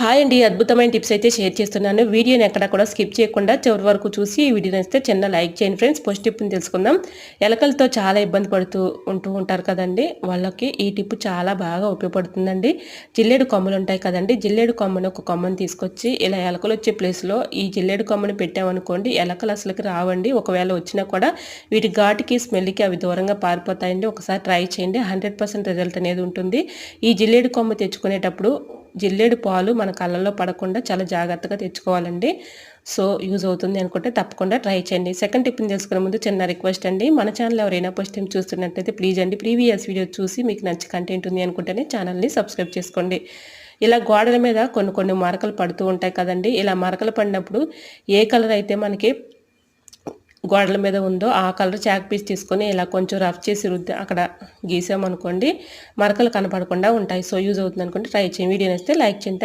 Hi అండి, అద్భుతమైన tips అయితే షేర్ చేస్తున్నాను. వీడియోని ఎక్కడ కూడా స్కిప్ చేయకుండా చివరి వరకు చూసి ఈ వీడియో నచ్చితే చిన్న లైక్ చేయండి ఫ్రెండ్స్. ఫస్ట్ టిప్ని తెలుసుకుందాం. ఎలకలతో చాలా ఇబ్బంది ఉంటూ ఉంటారు కదండి, వాళ్ళకి ఈ టిప్ చాలా బాగా ఉపయోగపడుతుందండి. జిల్లేడు కొమ్మలు ఉంటాయి కదండి, జిల్లేడు కొమ్మను ఒక కొమ్మను తీసుకొచ్చి ఇలా ఎలకలు వచ్చే ప్లేస్లో ఈ జిల్లేడు కొమ్మను పెట్టామనుకోండి, ఎలకలు అసలుకి రావండి. ఒకవేళ వచ్చినా కూడా వీటి ఘాటుకి స్మెల్కి అవి దూరంగా పారిపోతాయండి. ఒకసారి ట్రై చేయండి, 100% రిజల్ట్ అనేది ఉంటుంది. ఈ జిల్లేడు కొమ్మ తెచ్చుకునేటప్పుడు జిల్లేడు పాలు మన కళ్ళల్లో పడకుండా చాలా జాగ్రత్తగా తెచ్చుకోవాలండి. సో యూజ్ అవుతుంది అనుకుంటే తప్పకుండా ట్రై చేయండి. సెకండ్ టిప్ని తెలుసుకునే ముందు చిన్న రిక్వెస్ట్ అండి, మన ఛానల్ ఎవరైనా ఫస్ట్ టైం చూస్తున్నట్టయితే ప్లీజ్ అండి, ప్రీవియస్ వీడియో చూసి మీకు నచ్చి కంటెంట్ ఉంది అనుకుంటేనే ఛానల్ని సబ్స్క్రైబ్ చేసుకోండి. ఇలా గోడల మీద కొన్ని మరకలు పడుతూ ఉంటాయి కదండి, ఇలా మరకలు పడినప్పుడు ఏ కలర్ అయితే మనకి గోడల మీద ఉందో ఆ కలర్ చాక్ పీస్ తీసుకొని ఇలా కొంచెం రఫ్ చేసి రుద్ది అక్కడ గీసామనుకోండి, మరకలు కనపడకుండా ఉంటాయి. సో యూజ్ అవుతుంది అనుకుంటే ట్రై చేయండి. వీడియో నచ్చితే లైక్ చేయండి.